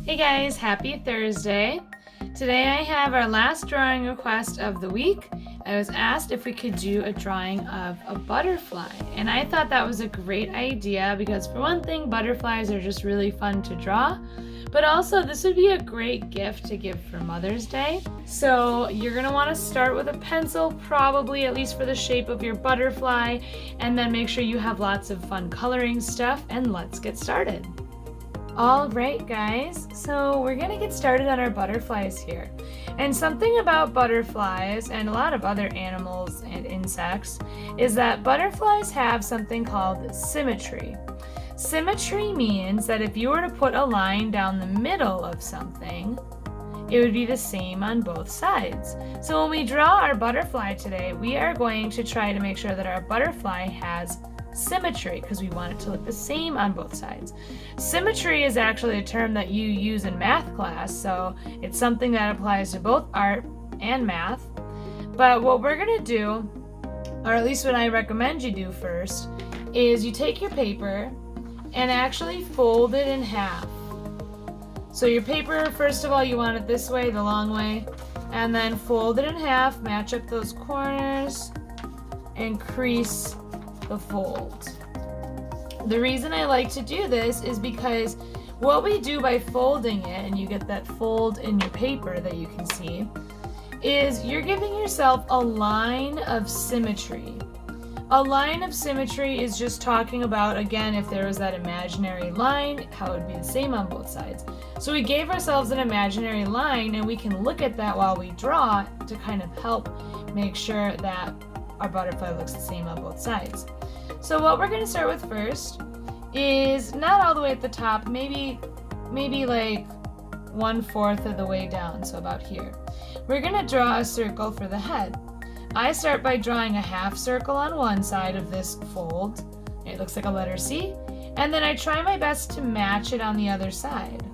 Hey guys, happy Thursday. Today I have our last drawing request of the week. I was asked if we could do a drawing of a butterfly, and I thought that was a great idea because for one thing, butterflies are just really fun to draw, but also this would be a great gift to give for Mother's Day. So you're gonna wanna start with a pencil, probably at least for the shape of your butterfly, and then make sure you have lots of fun coloring stuff, and let's get started. All right, guys, so we're gonna get started on our butterflies here. And something about butterflies and a lot of other animals and insects is that butterflies have something called symmetry. Symmetry means that if you were to put a line down the middle of something, it would be the same on both sides. So when we draw our butterfly today, we are going to try to make sure that our butterfly has symmetry because we want it to look the same on both sides. Symmetry is actually a term that you use in math class, so it's something that applies to both art and math. But what we're gonna do, or at least what I recommend you do first, is you take your paper and actually fold it in half. So your paper, first of all, you want it this way, the long way, and then fold it in half, match up those corners, and crease the fold. The reason I like to do this is because what we do by folding it, and you get that fold in your paper that you can see, is you're giving yourself a line of symmetry. A line of symmetry is just talking about, again, if there was that imaginary line, how it would be the same on both sides. So we gave ourselves an imaginary line, and we can look at that while we draw to kind of help make sure that our butterfly looks the same on both sides. So what we're going to start with first is not all the way at the top, maybe like 1/4 of the way down, so about here. We're going to draw a circle for the head. I start by drawing a half circle on one side of this fold. It looks like a letter C, and then I try my best to match it on the other side.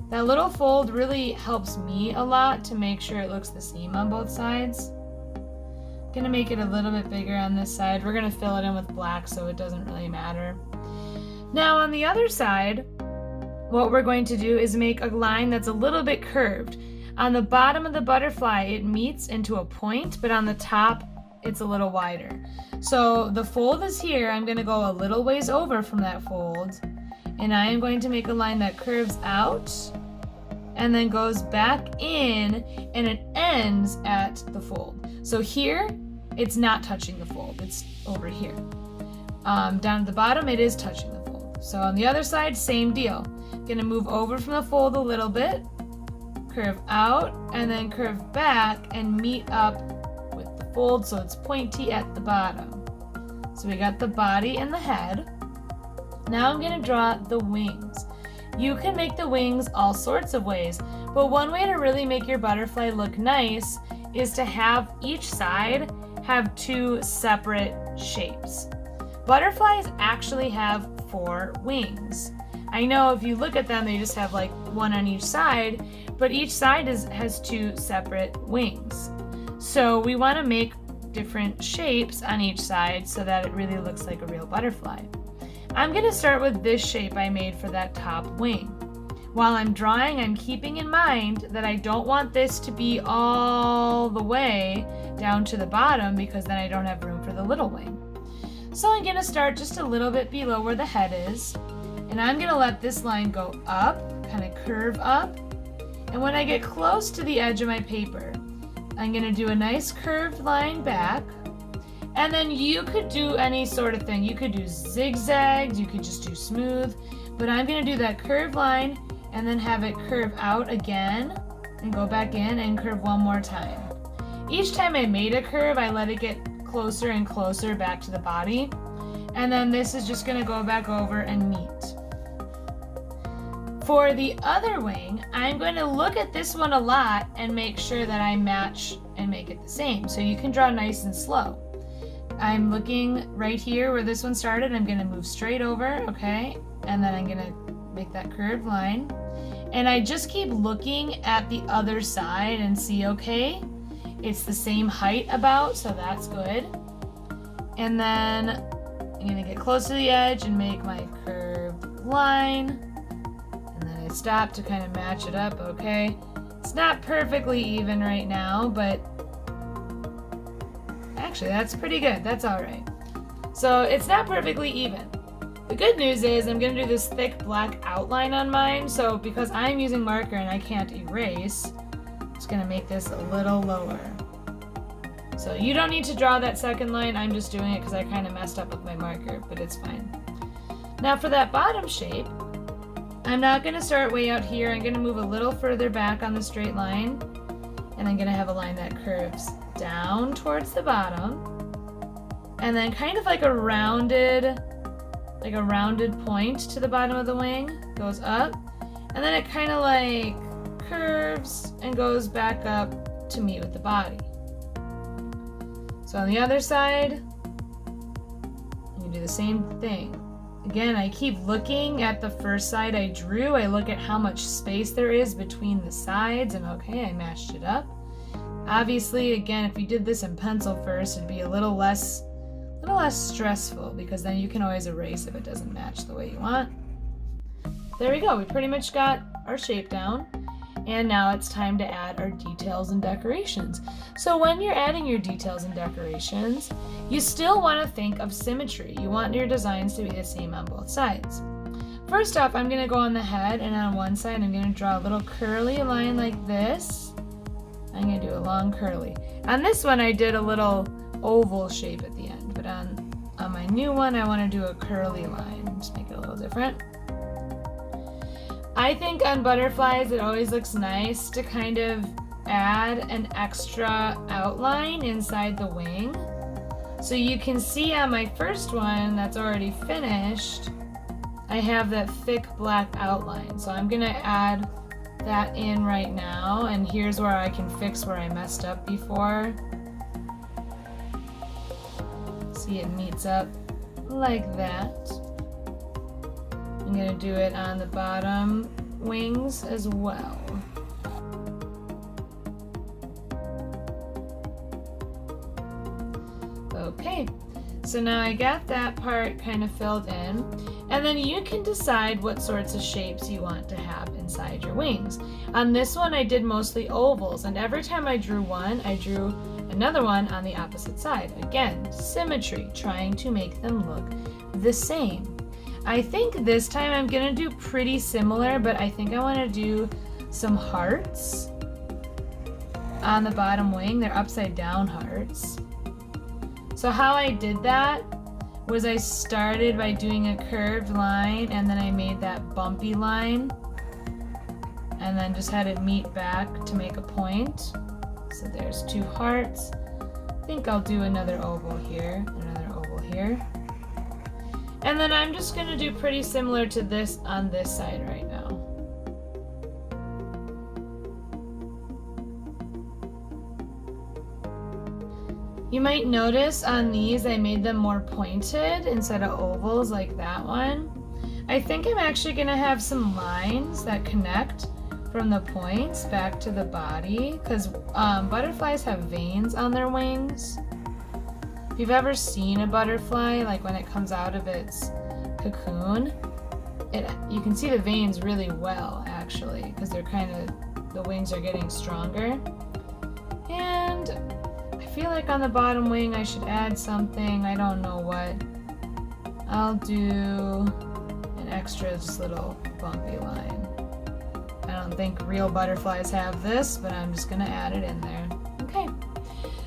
That little fold really helps me a lot to make sure it looks the same on both sides. Gonna make it a little bit bigger on this side. We're gonna fill it in with black so it doesn't really matter. Now on the other side, what we're going to do is make a line that's a little bit curved. On the bottom of the butterfly, it meets into a point, but on the top, it's a little wider. So the fold is here. I'm gonna go a little ways over from that fold, and I am going to make a line that curves out and then goes back in, and it ends at the fold. So here, it's not touching the fold, it's over here. Down at the bottom, it is touching the fold. So on the other side, same deal. Gonna move over from the fold a little bit, curve out, and then curve back and meet up with the fold so it's pointy at the bottom. So we got the body and the head. Now I'm gonna draw the wings. You can make the wings all sorts of ways, but one way to really make your butterfly look nice is to have each side have two separate shapes. Butterflies actually have 4 wings. I know if you look at them, they just have like one on each side, but each side has 2 separate wings. So we want to make different shapes on each side so that it really looks like a real butterfly. I'm going to start with this shape I made for that top wing. While I'm drawing, I'm keeping in mind that I don't want this to be all the way down to the bottom because then I don't have room for the little wing. So I'm going to start just a little bit below where the head is, and I'm going to let this line go up, kind of curve up, and when I get close to the edge of my paper, I'm going to do a nice curved line back, and then you could do any sort of thing. You could do zigzags, you could just do smooth, but I'm going to do that curved line and then have it curve out again and go back in and curve one more time. Each time I made a curve, I let it get closer and closer back to the body, and then this is just going to go back over and meet. For the other wing, I'm going to look at this one a lot and make sure that I match and make it the same. So you can draw nice and slow. I'm looking right here where this one started. I'm going to move straight over, okay? And then I'm going to make that curved line. And I just keep looking at the other side and see, okay, it's the same height about, so that's good. And then I'm going to get close to the edge and make my curved line. And then I stop to kind of match it up, okay? It's not perfectly even right now, but actually that's pretty good. That's all right. So it's not perfectly even. The good news is I'm going to do this thick black outline on mine, so because I'm using marker and I can't erase, I'm just going to make this a little lower. So you don't need to draw that second line, I'm just doing it because I kind of messed up with my marker, but it's fine. Now for that bottom shape, I'm not going to start way out here. I'm going to move a little further back on the straight line, and I'm going to have a line that curves down towards the bottom, and then kind of like a rounded point to the bottom of the wing, goes up, and then it kind of like curves and goes back up to meet with the body. So on the other side, you do the same thing. Again, I keep looking at the first side I drew. I look at how much space there is between the sides, and okay, I matched it up. Obviously, again, if you did this in pencil first, it'd be a little less stressful, because then you can always erase if it doesn't match the way you want. There we go. We pretty much got our shape down. And now it's time to add our details and decorations. So when you're adding your details and decorations, you still want to think of symmetry. You want your designs to be the same on both sides. First off, I'm going to go on the head, and on one side I'm going to draw a little curly line like this. I'm going to do a long curly. On this one I did a little oval shape at the end, but on my new one I want to do a curly line. Just make it a little different. I think on butterflies it always looks nice to kind of add an extra outline inside the wing. So you can see on my first one that's already finished, I have that thick black outline. So I'm going to add that in right now, and here's where I can fix where I messed up before. See, it meets up like that. I'm going to do it on the bottom wings as well. Okay, so now I got that part kind of filled in, and then you can decide what sorts of shapes you want to have inside your wings. On this one I did mostly ovals, and every time I drew one, I drew another one on the opposite side. Again, symmetry, trying to make them look the same. I think this time I'm gonna do pretty similar, but I think I want to do some hearts on the bottom wing. They're upside down hearts. So how I did that was I started by doing a curved line, and then I made that bumpy line, and then just had it meet back to make a point. So there's two hearts. I think I'll do another oval here, another oval here. And then I'm just going to do pretty similar to this on this side right now. You might notice on these I made them more pointed instead of ovals like that one. I think I'm actually going to have some lines that connect from the points back to the body, because butterflies have veins on their wings. If you've ever seen a butterfly, like when it comes out of its cocoon, you can see the veins really well actually, because they're the wings are getting stronger. And I feel like on the bottom wing I should add something, I don't know what. I'll do an extra just little bumpy line. I don't think real butterflies have this, but I'm just gonna add it in there. Okay.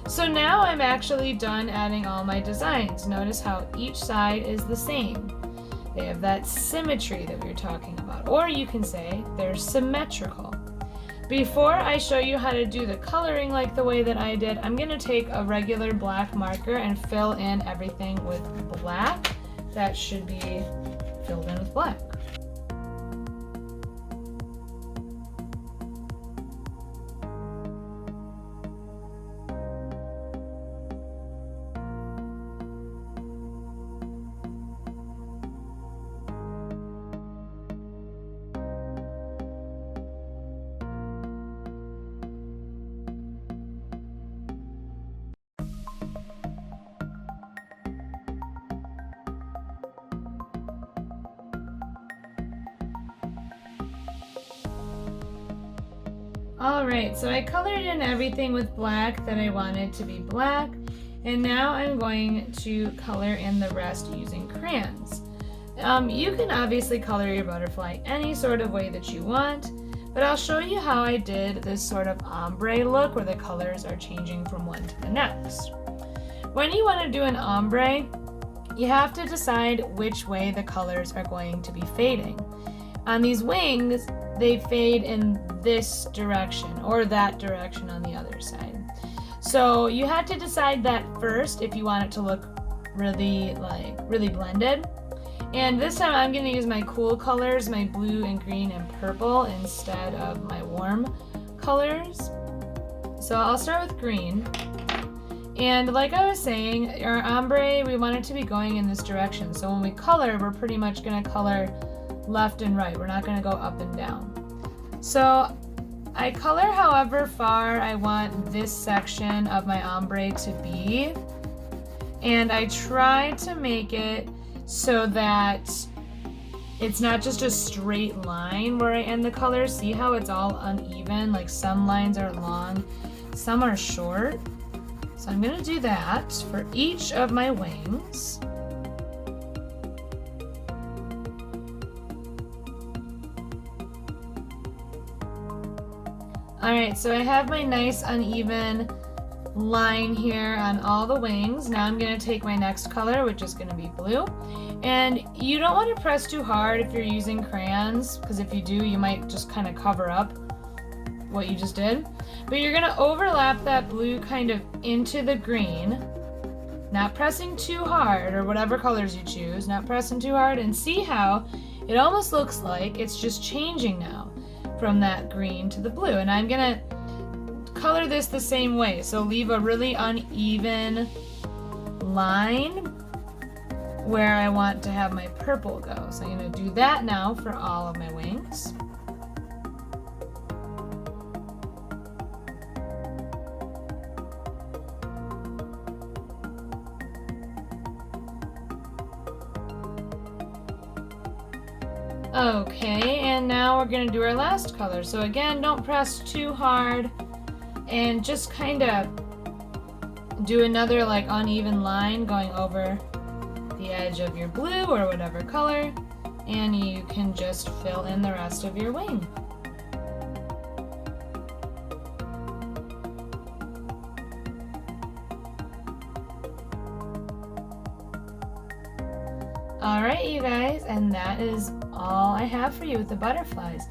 So now I'm actually done adding all my designs. Notice how each side is the same. They have that symmetry that we were talking about, or you can say they're symmetrical. Before I show you how to do the coloring like the way that I did, I'm going to take a regular black marker and fill in everything with black. That should be filled in with black. Alright, so I colored in everything with black that I wanted to be black, and now I'm going to color in the rest using crayons. You can obviously color your butterfly any sort of way that you want, but I'll show you how I did this sort of ombre look where the colors are changing from one to the next. When you want to do an ombre, you have to decide which way the colors are going to be fading. On these wings, they fade in this direction or that direction on the other side. So you had to decide that first if you want it to look really blended. And this time I'm going to use my cool colors, my blue and green and purple instead of my warm colors. So I'll start with green. And like I was saying, our ombre, we want it to be going in this direction. So when we color, we're pretty much going to color left and right. We're not going to go up and down. So I color however far I want this section of my ombre to be. And I try to make it so that it's not just a straight line where I end the color. See how it's all uneven? Like some lines are long, some are short. So I'm going to do that for each of my wings. Alright, so I have my nice uneven line here on all the wings. Now I'm going to take my next color, which is going to be blue. And you don't want to press too hard if you're using crayons, because if you do, you might just kind of cover up what you just did. But you're going to overlap that blue kind of into the green, not pressing too hard, or whatever colors you choose, not pressing too hard, and see how it almost looks like it's just changing now from that green to the blue. And I'm going to color this the same way, so leave a really uneven line where I want to have my purple go. So I'm going to do that now for all of my wings. Okay, and now we're going to do our last color. So again, don't press too hard and just kind of do another like uneven line going over the edge of your blue or whatever color, and you can just fill in the rest of your wing. Alright, you guys, and that is all I have for you with the butterflies.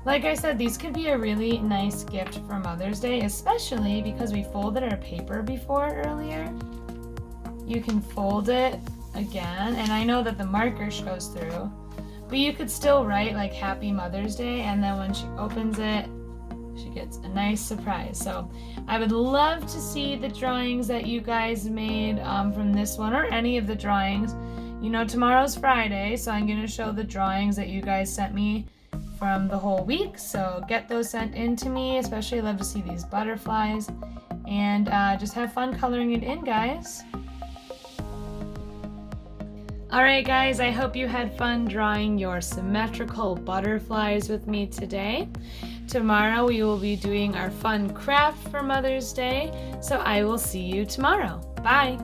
Like I said, these could be a really nice gift for Mother's Day, especially because we folded our paper before earlier. You can fold it again, and I know that the marker shows through, but you could still write like Happy Mother's Day, and then when she opens it, she gets a nice surprise. So I would love to see the drawings that you guys made from this one, or any of the drawings. You know, tomorrow's Friday, so I'm going to show the drawings that you guys sent me from the whole week. So get those sent in to me, especially I love to see these butterflies. And just have fun coloring it in, guys. Alright guys, I hope you had fun drawing your symmetrical butterflies with me today. Tomorrow we will be doing our fun craft for Mother's Day, so I will see you tomorrow. Bye!